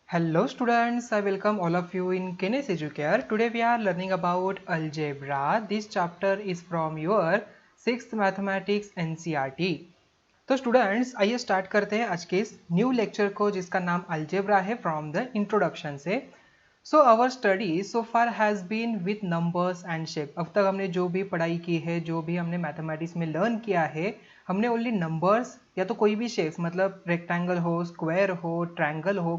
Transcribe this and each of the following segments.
Hello students, I welcome all of you in Kenes Educare. Today we are learning about algebra. This chapter is from your 6th Mathematics NCERT. तो students आइए start करते हैं आज के इस new lecture को जिसका नाम अलजेब्रा है फ्रॉम द इंट्रोडक्शन से। So our study so far has been with numbers and shape. अब तक हमने जो भी पढ़ाई की है, जो भी हमने मैथमेटिक्स में लर्न किया है, हमने ओनली नंबर्स या तो कोई भी शेप्स मतलब रेक्टेंगल हो, स्क्वायर हो, ट्रायंगल हो,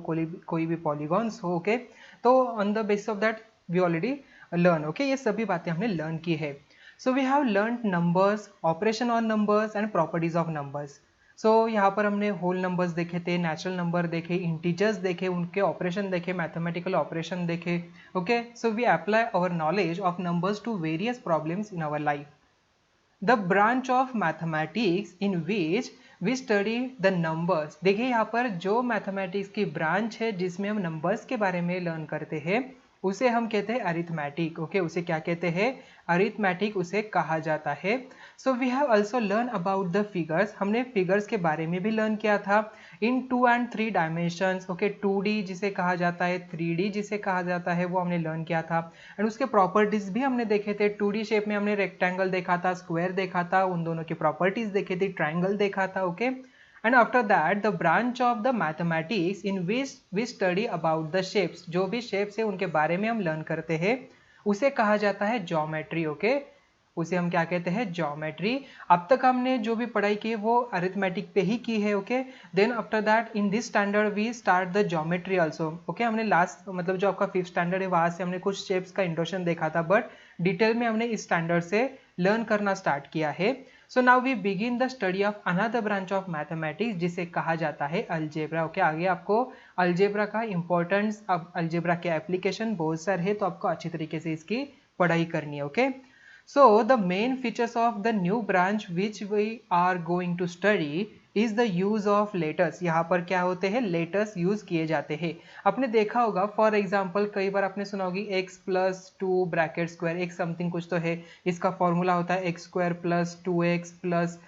कोई भी पॉलीगॉन्स हो, ओके। तो on the basis of that we already learn, okay. ये सभी बातें हमने लर्न की है। So we have learn numbers, operation on numbers and properties of numbers. So यहाँ पर हमने होल नंबर्स देखे थे, नेचुरल नंबर देखे, इंटीजर्स देखे, उनके ऑपरेशन देखे, मैथमेटिकल ऑपरेशन देखे, okay. So we apply our knowledge of numbers to various problems in our life. The branch of mathematics in which we study the numbers. देखिए यहाँ पर जो मैथमेटिक्स की ब्रांच है जिसमें हम नंबर्स के बारे में लर्न करते हैं उसे हम कहते हैं अरिथमेटिक, ओके। उसे क्या कहते हैं? अरिथमेटिक उसे कहा जाता है। So we have also learn about the figures. हमने फिगर्स के बारे में भी लर्न किया था इन 2 and 3 डायमेंशंस, ओके। 2D जिसे कहा जाता है, 3D जिसे कहा जाता है, वो हमने लर्न किया था। एंड उसके प्रॉपर्टीज भी हमने देखे थे। 2D शेप में हमने रेक्टेंगल देखा था, स्क्वायर देखा था, उन दोनों की प्रॉपर्टीज देखी थी, ट्रायंगल देखा था, okay. And after that the branch of the mathematics in which we study about the shapes. जो भी शेप्स है उनके बारे में हम लर्न करते हैं उसे कहा जाता है ज्योमेट्री, ओके। उसे हम क्या कहते हैं? ज्योमेट्री। अब तक हमने जो भी पढ़ाई की है वो अरिथमेटिक पे ही की है, okay. Then after that in this standard we start the geometry also, okay. हमने लास्ट मतलब जो आपका 5th स्टैंडर्ड है वहां से हमने कुछ शेप्स का इंट्रोडक्शन देखा था, बट डिटेल में हमने इस स्टैंडर्ड से लर्न करना स्टार्ट किया है। So now we begin the study of another branch of mathematics जिसे कहा जाता है अलजेब्रा, ओके। आगे आपको अलजेब्रा का इंपॉर्टेंस, अब अलजेब्रा के एप्लीकेशन बहुत सारे हैं तो आपको अच्छी तरीके से इसकी पढ़ाई करनी है, okay. So the main features of the new branch which we are going to study is the use of letters। यहाँ पर क्या होते हैं? letters यूज किए जाते हैं। आपने देखा होगा फॉर एग्जाम्पल कई बार आपने सुना होगी x+2 bracket square, x something कुछ तो है, इसका फॉर्मूला होता है x² + 2x+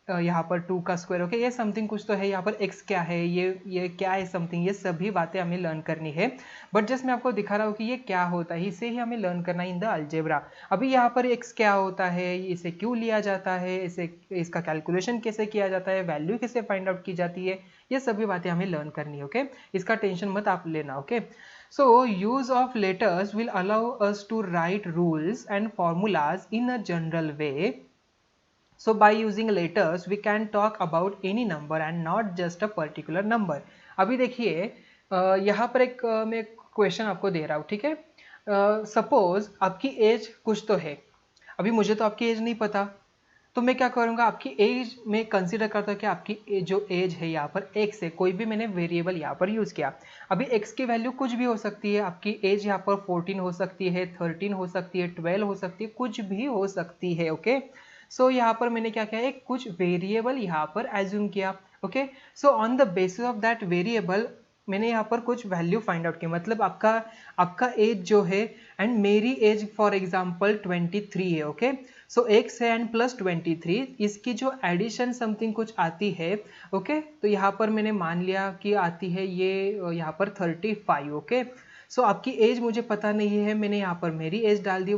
यहाँ पर 2 का स्क्वायर, ओके। ये समथिंग कुछ तो है, यहाँ पर x क्या है, ये क्या है समथिंग, ये सभी बातें हमें लर्न करनी है। बट जस्ट मैं आपको दिखा रहा हूँ कि ये क्या होता है, इसे ही हमें लर्न करना है इन द अलजेब्रा। अभी यहाँ पर x क्या होता है, इसे क्यों लिया जाता है, इसे इसका कैलकुलेशन कैसे किया जाता है, वैल्यू कैसे फाइंड आउट की जाती है, ये सभी बातें हमें लर्न करनी है, ओके। इसका टेंशन मत आप लेना, okay. So use of letters will allow us to write rules and formulas in a general way. So by using letters we can talk about any number and not just a particular number। अभी देखिए यहाँ पर एक मैं question आपको दे रहा हूँ, ठीक है। सपोज आपकी एज कुछ तो है, अभी मुझे तो आपकी एज नहीं पता, तो मैं क्या करूँगा, आपकी एज में कंसीडर करता हूँ कि आपकी जो एज है यहाँ पर x है, कोई भी मैंने वेरिएबल यहाँ पर यूज़ किया। अभी x की वैल्यू कुछ भी हो सकती है, आपकी एज यहाँ पर 14 हो सकती है, 13 हो सकती है, 12 हो सकती है, कुछ भी हो सकती है, ओके। सो यहाँ पर मैंने क्या किया, एक कुछ वेरिएबल यहाँ पर एज्यूम किया, okay. So on the basis of that variable मैंने यहाँ पर कुछ वैल्यू फाइंड आउट की, मतलब आपका आपका एज जो है एंड मेरी एज फॉर एग्जांपल 23 है, ओके। सो x है एंड प्लस 23, इसकी जो एडिशन समथिंग कुछ आती है, ओके। तो यहाँ पर मैंने मान लिया कि आती है ये यहाँ पर 35, ओके। सो आपकी एज मुझे पता नहीं है, मैंने यहाँ पर मेरी एज डाल दी,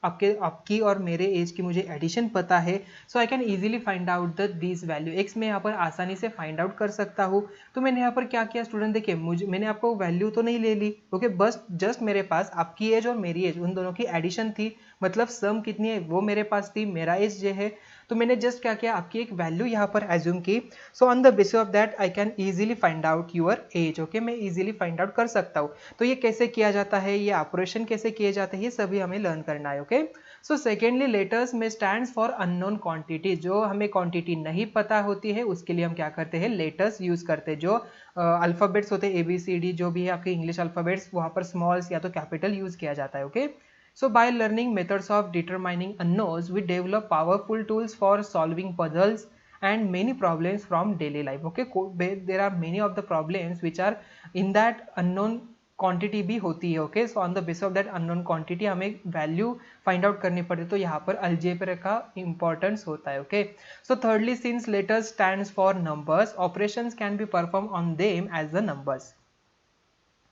आपकी और मेरे एज की मुझे एडिशन पता है। So I can easily find out the this value, x में यहाँ पर आसानी से फाइंड आउट कर सकता हूँ। तो मैंने यहाँ पर क्या किया स्टूडेंट, देखिए मैंने आपको वैल्यू तो नहीं ले ली, ओके। बस जस्ट मेरे पास आपकी एज और मेरी एज उन दोनों की एडिशन थी, मतलब सम कितनी है वो मेरे पास थी, मेरा एज जो है। तो मैंने जस्ट क्या किया, आपकी एक वैल्यू यहाँ पर एज्यूम की। So on the basis of that I can easily find out your age, okay. मैं इजीली फाइंड आउट कर सकता हूँ। तो ये कैसे किया जाता है, ये ऑपरेशन कैसे किए जाते हैं, ये सभी हमें लर्न करना है, ओके। सो सेकेंडली लेटर्स में स्टैंड्स फॉर अननोन क्वांटिटी। जो हमें क्वांटिटी नहीं पता होती है उसके लिए हम क्या करते हैं, लेटर्स यूज करते हैं। जो अल्फाबेट्स होते हैं ABCD जो भी है आपके इंग्लिश अल्फाबेट्स, वहाँ पर स्मॉल्स या तो कैपिटल यूज किया जाता है, okay. So by learning methods of determining unknowns, we develop powerful tools for solving puzzles and many problems from daily life. Okay, there are many of the problems which are in that unknown quantity भी होती है, okay। So on the basis of that unknown quantity हमें value find out करनी पड़ती है, तो यहाँ पर algebra का importance होता है, okay। So thirdly, since letters stands for numbers, operations can be performed on them as the numbers।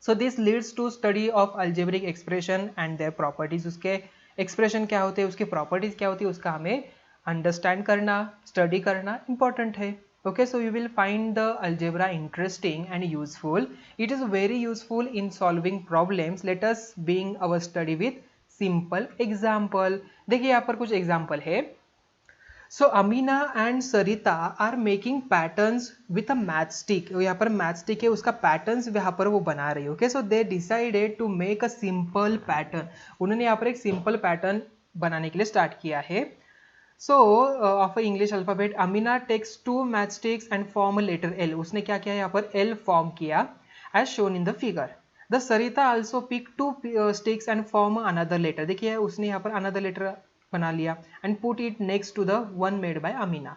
So this leads to study of algebraic expression and their properties. उसके एक्सप्रेशन क्या होते हैं, उसकी properties क्या होती है, उसका हमें अंडरस्टैंड करना, स्टडी करना इंपॉर्टेंट है। Okay, so you will find the algebra interesting and useful. It is very useful in solving problems. Let us begin our study with simple example. देखिए यहाँ पर कुछ example है। So Amina and Sarita are making patterns with a matchstick. यहाँ पर matchstick है, उसका patterns यहाँ पर वो बना रही है। Okay, so they decided to make a simple pattern. उन्होंने यहाँ पर एक simple pattern बनाने के लिए start किया है। So of English alphabet, Amina takes 2 matchsticks and form a letter L. उसने क्या किया यहाँ पर L form किया as shown in the figure. The Sarita also pick 2 sticks and form another letter. देखिए उसने यहाँ पर another letter बना लिया and put it next to the one made by Amina.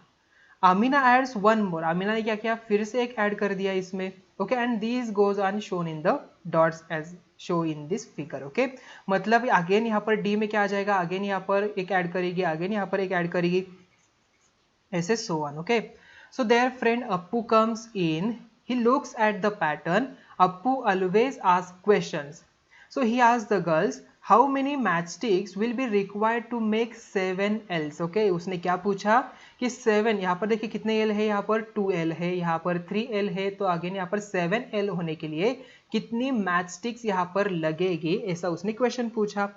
Amina adds one more. Amina ने क्या किया, फिर से एक ऐड कर दिया इसमें। Okay, and this goes on shown in the dots as show in this figure. Okay, मतलब अगेन यहाँ पर डी में क्या आ जाएगा, अगेन यहाँ पर एक ऐड करेगी, अगेन यहाँ पर एक ऐड करेगी, ऐसे so on. Okay, so there friend Appu comes in, he looks at the pattern, Appu always ask questions, so he asks the girls how many matchsticks will be required to make 7 Ls। Okay, उसने क्या पूछा कि 7, यहाँ पर देखिए कितने L है, यहाँ पर 2L है, यहाँ पर 3L है, तो अगेन यहाँ पर 7L होने के लिए कितनी मैचस्टिक्स यहाँ पर लगेगी, ऐसा उसने क्वेश्चन पूछा।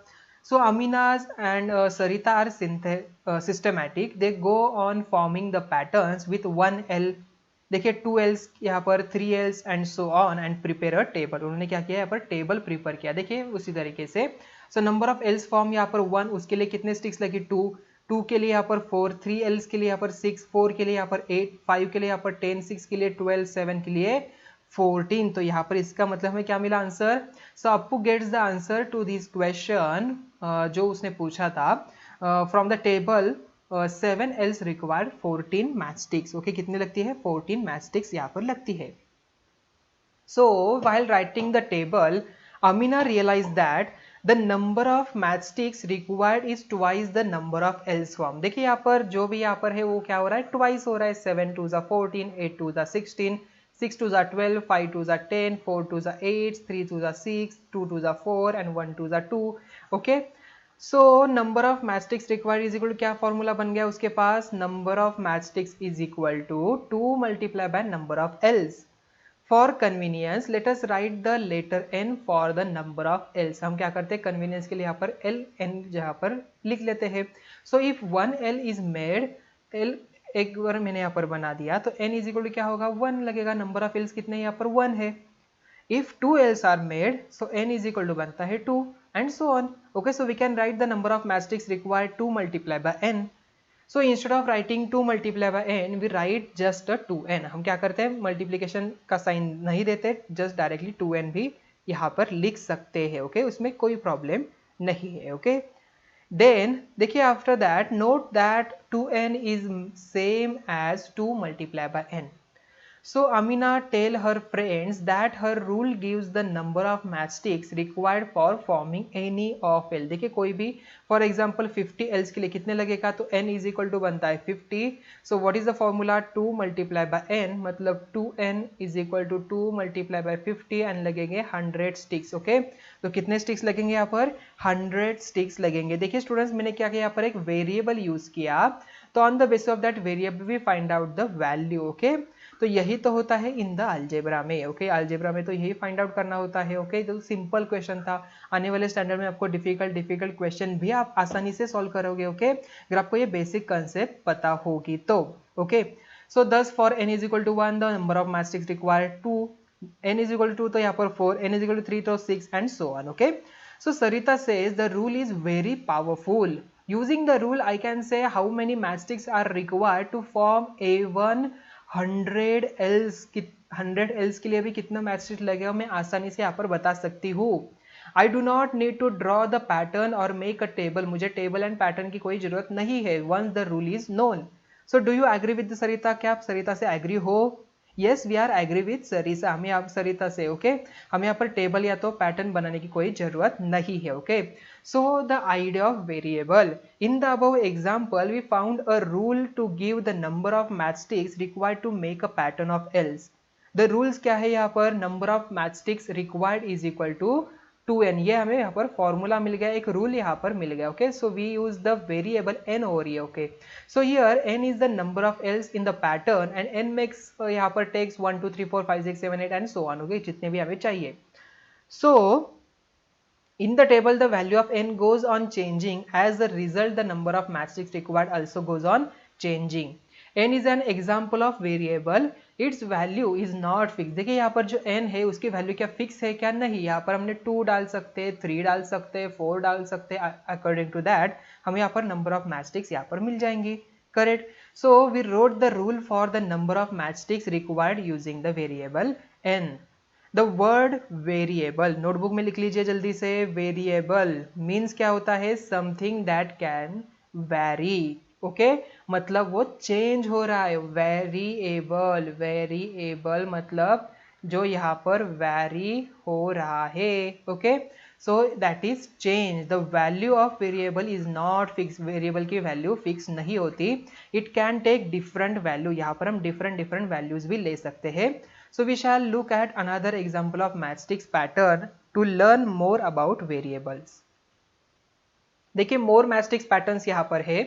So Aminas and Sarita are systematic, they go on forming the patterns with 1L। देखिए 2Ls यहाँ पर 3Ls and so on and prepare a table. उन्होंने क्या किया यहाँ पर टेबल प्रिपेयर किया। देखिए उसी तरीके से सो नंबर ऑफ एल्स फॉर्म यहाँ पर 1, उसके लिए कितने स्टिक्स लगी 2 के लिए यहाँ पर 4, 3 Ls के लिए यहाँ पर 6, 4 के लिए यहाँ पर 8, 5 के लिए यहाँ पर 10, 6 के लिए 12, 7 के लिए 14। तो यहाँ पर इसका मतलब हमें क्या मिला answer. So Appu gets the answer to this question जो उसने पूछा था from the table 7 Ls required 14 matchsticks. Okay, कितनी लगती है 14 मैचस्टिक्स यहाँ पर लगती है। So while writing the table Amina realize that the number of matchsticks required is twice the number of Ls form. देखिए यहाँ पर जो भी यहाँ पर है वो क्या हो रहा है, ट्वाइस हो रहा है। 7 2 14, 8 2 16, 6 2 12, 5 2 10, 4 2 8, 3 2 6, 2 2 4 and 1 2 2। Okay, so number of matchsticks required is equal, क्या फॉर्मूला बन गया उसके पास, number of matchsticks is equal to 2 multiply by number of Ls। For convenience let us write the letter n for the number of Ls। हम क्या करते हैं convenience के लिए यहाँ पर Ln यहाँ पर लिख लेते हैं। So if 1L is made, L एक बार मैंने यहाँ पर बना दिया, तो n इज इक्वल टू क्या होगा 1 लगेगा। नंबर ऑफ Ls कितने यहाँ पर 1 है। If 2 Ls are made, so n is equal to बनता है 2 and so on. Okay, so we can write the number of matchsticks required 2 multiplied by n. So instead of writing 2 multiplied by n, we write just a 2n. हम क्या करते हैं multiplication का sign नहीं देते, just directly 2n भी यहाँ पर लिख सकते हैं। ओके, उसमें कोई प्रॉब्लम नहीं है। ओके, then देखिए after that note that 2n is same as 2 multiplied by n. So Amina tell her friends that her rule gives the number of matchsticks required for forming any of L। देखिए कोई भी for example 50 Ls के लिए कितने लगेगा, तो n is equal to बनता है 50। So what is the formula 2 multiply by n, मतलब 2n is equal to 2 multiply by 50 and लगेंगे 100 स्टिक्स। ओके, तो कितने स्टिक्स लगेंगे यहाँ पर 100 स्टिक्स लगेंगे। देखिए स्टूडेंट्स मैंने क्या किया यहाँ पर एक वेरिएबल यूज किया, तो on the basis of that variable we find out the value. Okay, तो यही तो होता है इन द अलजेब्रा में। ओके, अलजेब्रा में तो यही फाइंड आउट करना होता है। ओके, तो सिंपल क्वेश्चन था। आने वाले स्टैंडर्ड में आपको डिफिकल्ट क्वेश्चन भी आप आसानी से सॉल्व करोगे। ओके, अगर आपको ये बेसिक कंसेप्ट पता होगी तो। Okay, so thus for n is equal to 1 the number of matchsticks required 2, n is equal to 2 तो यहाँ पर 4, n इज इक्वल टू 3 तो 6 and so on. Okay, so Sarita says the rule is very powerful. Using the rule I can say how many matchsticks are required to form A1 100 Ls के लिए भी कितना matchsticks लगेगा मैं आसानी से यहाँ पर बता सकती हूँ। I do not need to draw the pattern और मेक अ टेबल, मुझे टेबल एंड पैटर्न की कोई जरूरत नहीं है once the rule is known. So do you agree with Sarita, क्या आप सरिता से एग्री हो? Yes, we are agree with Sarita, हमें आप सरिता से। ओके, हमें यहाँ पर टेबल या तो पैटर्न बनाने की कोई जरूरत नहीं है। Okay, so the idea of variable in the above example we found a rule to give the number of matchsticks required to make a pattern of Ls. The rules क्या है यहाँ पर, number of matchsticks required is equal to 2n, ये हमें यहाँ पर formula मिल गया, एक रूल यहाँ पर मिल गया. Okay, so we use the variable n over here. Okay, so here n is the number of Ls in the pattern and n makes यहाँ पर takes 1 2 3 4 5 6 7 8 and so on. Okay, जितने भी हमें चाहिए. सो in the table the value of n goes on changing, as a result the number of matchsticks required also goes on changing. n is an example of variable, its value is not fixed. देखिए यहाँ पर जो n है उसकी value क्या fix है क्या, नहीं. यहाँ पर हमने 2 डाल सकते हैं, 3 डाल सकते हैं, 4 डाल सकते हैं. अकॉर्डिंग टू दैट हमें यहाँ पर नंबर ऑफ मैचस्टिक्स यहाँ पर मिल जाएंगी. Correct. So we wrote the rule for the number of matchsticks required using the variable n. The word variable notebook में लिख लीजिए जल्दी से. वेरिएबल मीन्स क्या होता है, something that can vary. Okay, मतलब वो चेंज हो रहा है. वेरिएबल, वेरिएबल मतलब जो यहाँ पर वैरी हो रहा है. Okay, so that is change. The value of variable is not fix. Variable की वैल्यू फिक्स नहीं होती. It can take different value. यहाँ पर हम डिफरेंट वैल्यूज भी ले सकते हैं. So we shall look at another example of matchsticks pattern to learn more about variables. देखिए more matchsticks patterns यहाँ पर है.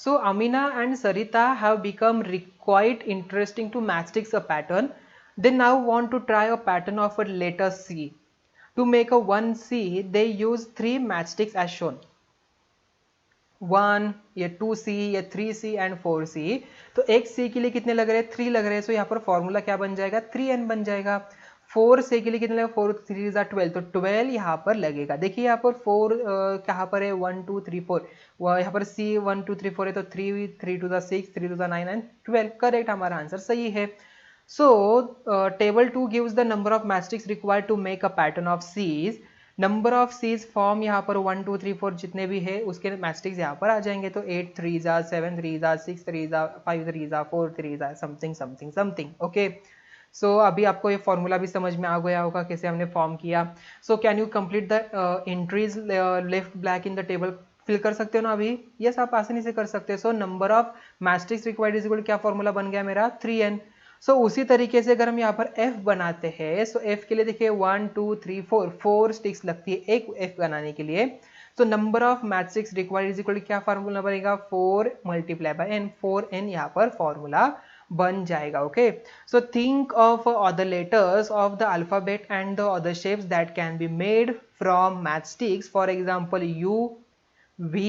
So Amina and Sarita have become quite interesting to matchsticks a pattern. They now want to try a pattern of a letter C. To make a 1C, they use 3 matchsticks as shown. 1 या 2C या 3C and 4C. तो एक C के लिए कितने लग रहे हैं, 3 लग रहे हैं. सो यहाँ पर फॉर्मूला क्या बन जाएगा, 3n बन जाएगा. 4C के लिए कितने लगेगा, 4 3 is 12, तो 12 यहाँ पर लगेगा. देखिए यहाँ पर 4 कहाँ पर है, 1 2 3 4. यहाँ पर C 1 2 3 4 है, तो 3 3 to the 6 3 to the 9 and 12. Correct, हमारा आंसर सही है. सो table 2 gives the number of matchsticks required to make a pattern of C's. Number of C's form यहाँ पर 1 2 3 4 जितने भी है उसके मैचस्टिक्स यहाँ पर आ जाएंगे. तो 8 3 जा 7 3 जा 6 3 जा 5 3 जा 4 3 जा समथिंग समथिंग समथिंग. ओके, सो अभी आपको ये फॉर्मूला भी समझ में आ गया होगा कैसे हमने फॉर्म किया. So can you complete the entries left black in the table. Fill कर सकते हो ना अभी. यस, आप आसानी से कर सकते हो. So number of matchsticks required is equal क्या फॉर्मूला बन गया मेरा, 3n. सो उसी तरीके से अगर हम यहाँ पर f बनाते हैं, सो f के लिए देखिए 1 2 3 4 4 स्टिक्स लगती है एक f बनाने के लिए. तो number of matchsticks required is equal क्या फॉर्मूला बनेगा, 4 मल्टीप्लाई बाय n. 4n यहाँ पर फॉर्मूला बन जाएगा. Okay, so think of other letters of the alphabet and the other shapes that can be made from matchsticks. For example U, V,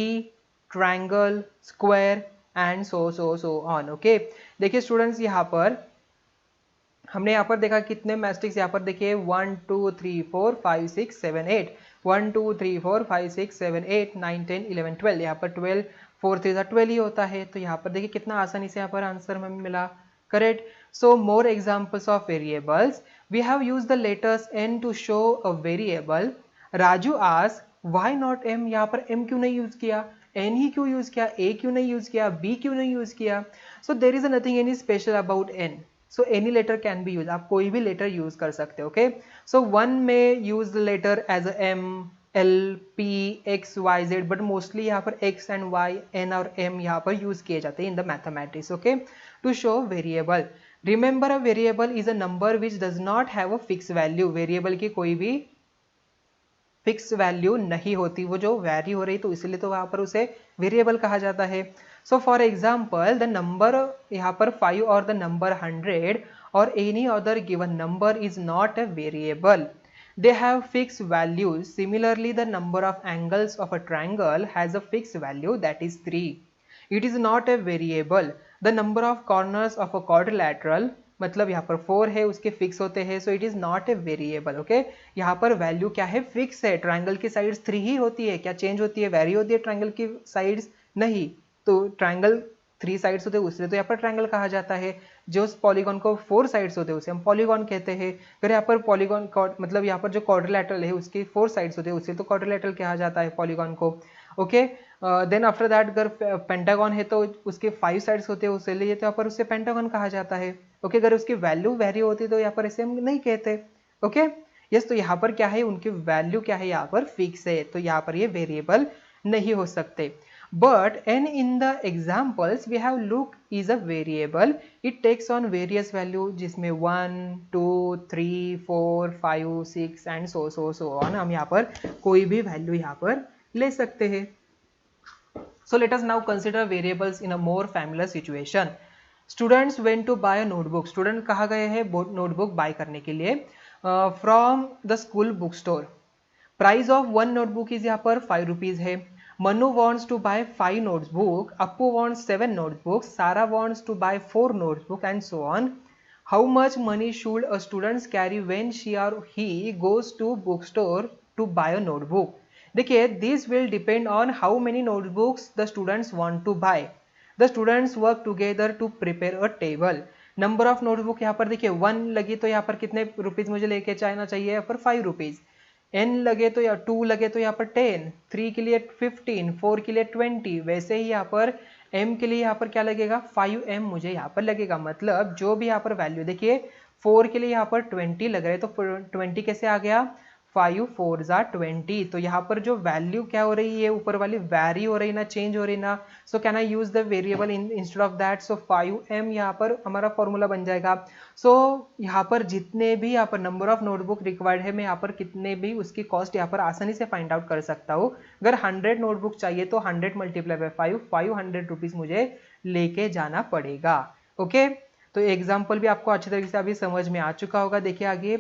triangle, square and so on. Okay, देखिए students यहाँ पर हमने यहाँ पर देखा कितने मैचस्टिक्स यहाँ पर देखिए 1 2 3 4 5 6 7 8. 1 2 3 4 5 6 7 8 9 10 11 12. यहाँ पर 12 4 3 12 ही होता है. तो यहाँ पर देखिए कितना आसानी से यहाँ पर आंसर हमें मिला. Correct. So more examples of variables. We have use the letters n to show a variable. Raju ask why not m. यहाँ पर m क्यों नहीं यूज किया, n ही क्यों यूज किया, a क्यों नहीं यूज किया, b क्यों नहीं यूज किया. So there is nothing any special about n. So any letter can be use. आप कोई भी लेटर यूज कर सकते हो. ओके, सो वन में use the letter as m, l, p, x, y, z, but mostly यहाँ पर x and y, n और m यहाँ पर यूज किए जाते हैं in the mathematics. Okay, to show variable. Remember a variable is a number which does not have a fix value. Variable की कोई भी फिक्स वैल्यू नहीं होती, वो जो वैरी हो रही, तो इसलिए तो वहां पर उसे वेरिएबल कहा जाता है. So for example the number यहाँ पर 5 और द नंबर 100 और any other given number is not a variable. They have fixed values. Similarly, the number of angles of a triangle has a fixed value, that is 3. It is not a variable. The number of corners of a quadrilateral, मतलब यहाँ पर 4 है, उसके fix होते हैं, so it is not a variable. Okay, यहाँ पर value क्या है, फिक्स है. ट्राइंगल की साइड्स 3 ही होती है, क्या चेंज होती है, वेरी होती है ट्राइंगल की साइड्स, नहीं. तो ट्राइंगल 3 साइड्स होते हैं, उससे तो यहाँ पर ट्राइंगल कहा जाता है. जो पॉलीगॉन को 4 साइड्स होते हैं उसे हम पॉलीगॉन कहते हैं. फिर यहाँ पर पॉलीगॉन मतलब यहाँ पर जो क्वाड्रिलैटरल है उसके 4 साइड्स होते हैं, उससे तो क्वाड्रिलैटरल कहा जाता है पॉलीगॉन को. ओके, देन आफ्टर दैट अगर पेंटागन है तो उसके 5 साइड्स होते हैं, उसके लिए तो यहाँ पर उससे पेंटागन कहा जाता है. ओके, अगर उसकी वैल्यू वेरी होती है तो यहाँ पर इसे हम नहीं कहते. ओके, यस, तो यहाँ पर क्या है, उनकी वैल्यू क्या है, यहाँ पर फिक्स है, तो यहाँ पर ये वेरिएबल नहीं हो सकते. but n in the examples we have looked is a variable. It takes on various value जिसमें 1 2 3 4 5 6 एंड so on. हम यहाँ पर कोई भी वैल्यू यहाँ पर ले सकते हैं. So let us now consider variables in a more familiar situation. Students went to buy a notebook. Student कहाँ गए हैं नोटबुक बाय करने के लिए from the school book store. Price of one notebook is यहाँ पर 5 रुपीज है. Manu wants to buy 5 notebook, Appu wants 7 notebooks, Sara wants to buy 4 notebook and so on. How much money should a students carry when she और he goes to book store to buy a notebook. देखिए this will depend on how many notebooks the students want to bye. The students work together to prepare a table. Number of notebook यहाँ पर देखिए 1 लगी तो यहाँ पर कितने rupees मुझे लेके जाना चाहिए, यहाँ पर 5 रुपीज. n लगे तो या 2 लगे तो यहाँ पर 10, 3 के लिए 15, 4 के लिए 20. वैसे ही यहाँ पर m के लिए यहाँ पर क्या लगेगा 5m मुझे यहाँ पर लगेगा. मतलब जो भी यहाँ पर वैल्यू देखिए 4 के लिए यहाँ पर 20 लग रहा है तो 20 कैसे आ गया 5 4 20. तो यहाँ पर जो वैल्यू क्या हो रही है ऊपर वाली वैरी हो रही ना, चेंज हो रही ना. So can I use the variable instead of that. So 5m यहाँ पर हमारा फॉर्मूला बन जाएगा. सो यहाँ पर जितने भी यहाँ पर नंबर ऑफ नोटबुक रिक्वायर्ड है मैं यहाँ पर कितने भी उसकी कॉस्ट यहाँ पर आसानी से फाइंड आउट कर सकता हूँ. अगर 100 नोटबुक चाहिए तो 100 मल्टीप्लाई बाय 500 रुपीज मुझे लेके जाना पड़ेगा. ओके तो एग्जाम्पल भी आपको अच्छी तरीके से अभी समझ में आ चुका होगा. देखिए आगे.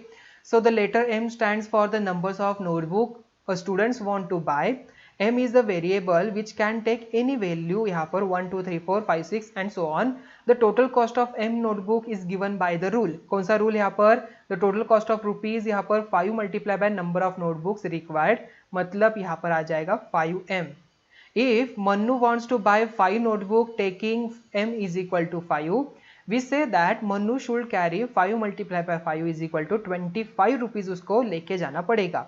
So the letter M stands for the numbers of notebook a students want to buy. M is the variable which can take any value यहाँ पर 1 2 3 4 5 6 and so on. The total cost of M notebook is given by the rule. कौन सा rule यहाँ पर? The total cost of rupees यहाँ पर 5 multiplied by number of notebooks required. मतलब यहाँ पर आ जाएगा 5M. If Manu wants to buy 5 notebook taking M is equal to 5. We say that Manu should carry 5 multiplied by 5 is equal to 25 rupees उसको लेके जाना पड़ेगा.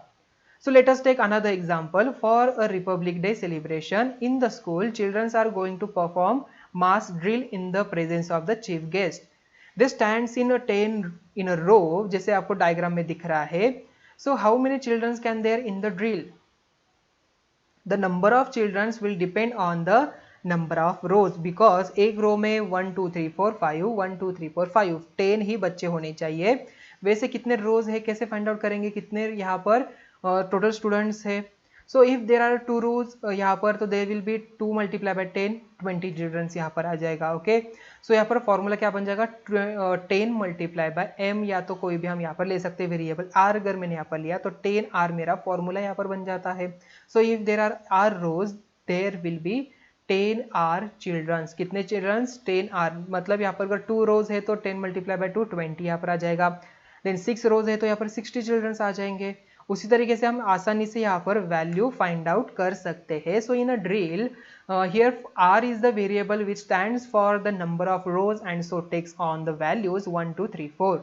So let us take another example. For a Republic Day celebration in the school, children are going to perform mass drill in the presence of the chief guest. They stands in a 10 in a row जैसे आपको diagram में दिख रहा है. So how many children can there in the drill? The number of children will depend on the number of rose because एक रो में 1 2 3 4 5 1 2 3 4 5 10 ही बच्चे होने चाहिए. वैसे कितने रोज है कैसे फाइंड आउट करेंगे कितने यहाँ पर टोटल स्टूडेंट्स है. सो इफ देर आर 2 रोज यहाँ पर तो there will be 2 multiply by 10 20 childrens यहाँ पर आ जाएगा. ओके सो यहाँ पर फॉर्मूला क्या बन जाएगा 10 मल्टीप्लाई बाय m या तो कोई भी हम यहाँ पर ले सकते हैं वेरिएबल r. अगर मैंने यहाँ पर लिया तो 10r मेरा फॉर्मूला यहाँ पर बन जाता है. So if there are r rows there will be 10r childrens. कितने चिल्ड्रंस 10r. मतलब यहाँ पर अगर 2 रोज है तो 10 मल्टीप्लाई बाय 2 20 यहाँ पर आ जाएगा. देन 6 रोज है तो यहाँ पर 60 चिल्ड्रंस आ जाएंगे. उसी तरीके से हम आसानी से यहाँ पर वैल्यू फाइंड आउट कर सकते हैं. So in a drill here r is the variable which stands for the number of rows and so takes on the values 1 2 3 4.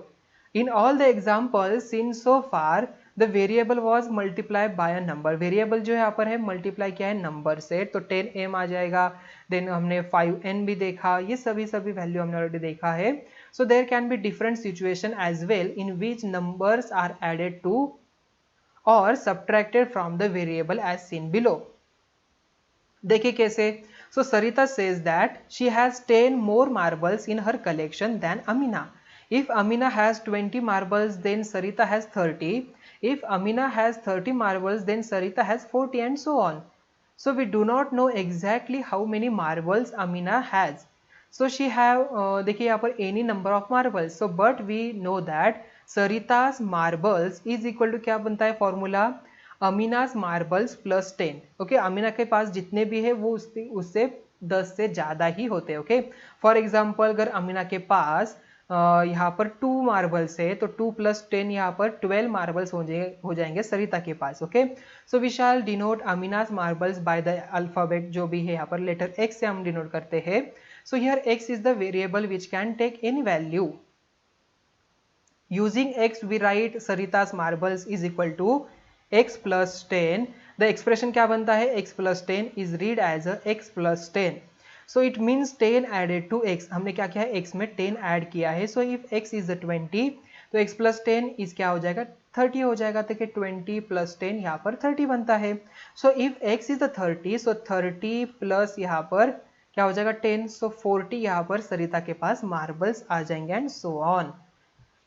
In all the examples seen so far the variable was multiply by a number. Variable जो यहाँ पर है multiply क्या है number से. तो 10m आ जाएगा. Then हमने 5n भी देखा. ये सभी वैल्यू हमने ऑलरेडी देखा है. So there can be different situation as well in which numbers are added to और subtracted from the variable as seen below. देखिए कैसे. So Sarita says that she has 10 more marbles in her collection than Amina. If Amina has 20 marbles, then Sarita has 30. If Amina has 30 marbles, then Sarita has 40 and so on. So we do not know exactly how many marbles Amina has. So she have देखिए यहाँ पर any number of marbles. So but we know that Sarita's marbles is equal to क्या बनता है formula Amina's marbles plus 10. Okay Amina के पास जितने भी है वो उससे 10 से ज़्यादा ही होते हैं. ओके फॉर एग्जाम्पल अगर अमीना के पास यहाँ पर 2 मार्बल्स है तो 2 + 10 यहाँ पर 12 मार्बल्स हो जाएंगे सरिता के पास. Okay so we shall denote Amina's marbles by the alphabet जो भी है यहाँ पर लेटर x से हम डिनोट करते हैं. So here x is the variable which can take any value. Using x we write Sarita's marbles is equal to x plus 10. The expression क्या बनता है x plus 10 is read as a x plus 10. So it means 10 added to x. हमने क्या किया है x में 10 add किया है. सो इफ x इज 20 तो x प्लस 10 इस क्या हो जाएगा 30 हो जाएगा। तो कि 20 प्लस 10 यहाँ पर 30 बनता है। So if x is 30, so 30 plus यहाँ पर क्या हो जाएगा 10, सो 40 यहाँ पर सरिता के पास मार्बल्स आ जाएंगे एंड सो ऑन।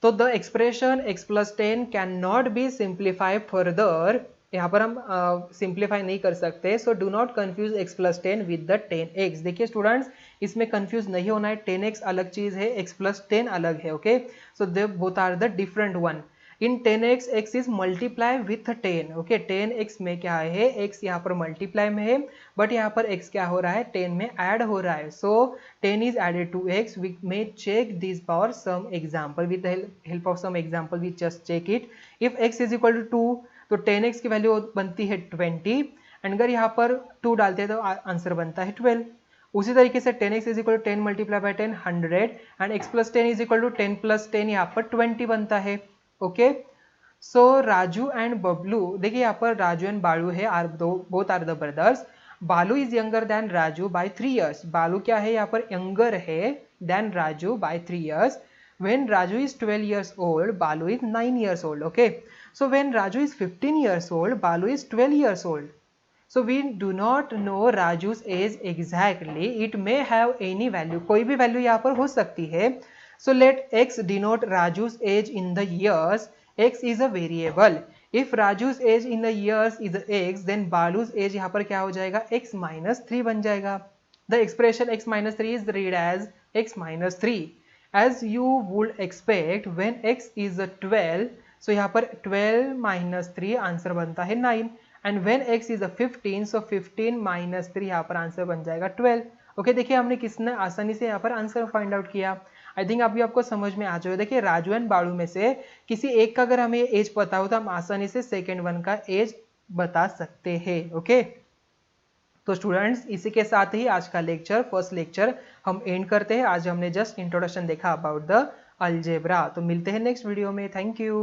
तो the expression x plus 10 can not be simplify further, यहाँ पर हम सिंप्लीफाई नहीं कर सकते। So do not confuse x plus 10 with the 10x। देखिए स्टूडेंट्स, इसमें कंफ्यूज नहीं होना है, 10x अलग चीज है, x प्लस 10 अलग है। Okay, so they both are the different one. In 10x x is multiply with 10। Okay, 10x में क्या है, x यहाँ पर मल्टीप्लाई में है, बट यहाँ पर x क्या हो रहा है 10 में ऐड हो रहा है। सो 10 is added to x. We may check this for some example. With the help of some example we just check it. If x is equal to 2, तो 10x की वैल्यू बनती है 20 एंड अगर यहाँ पर 2 डालते हैं तो आंसर बनता है 12। उसी तरीके से 10x is equal to 10 multiply by 10 100 and x plus 10 is equal to 10 plus 10 यहाँ पर 20 बनता है। Okay, so Raju and Bablu, देखिए यहाँ पर राजू एंड बालू है, are both are the brothers. Balu is younger than Raju by 3 years। Balu क्या है यहाँ पर यंगर है than Raju by 3 years। When Raju is 12 years old, Balu is 9 years old. Okay, so when Raju is 15 years old, Balu is 12 years old. So we do not know Raju's age exactly. It may have any value. कोई भी value यहाँ पर हो सकती है। So let x denote Raju's age in the years. X is a variable. If Raju's age in the years is x, then Balu's age यहाँ पर क्या हो जाएगा x minus 3 बन जाएगा। The expression x minus 3 is read as x minus 3. As you would expect, when x is 12, so यहाँ पर 12 minus 3 answer बनता है 9 and when x is 15, so 15 minus 3 यहाँ पर आंसर बन जाएगा 12। ओके, देखिए हमने किसने आसानी से यहाँ पर आंसर फाइंड आउट किया। आई थिंक अभी आपको समझ में आ जाएगा। देखिए राजू एंड बालू में से किसी एक का अगर हमें एज पता हो तो हम आसानी से सेकेंड वन का एज बता सकते हैं। ओके, तो स्टूडेंट्स इसी के साथ ही आज का लेक्चर, फर्स्ट लेक्चर हम एंड करते हैं। आज हमने जस्ट इंट्रोडक्शन देखा अबाउट द अलजेब्रा। तो मिलते हैं नेक्स्ट वीडियो में। Thank you.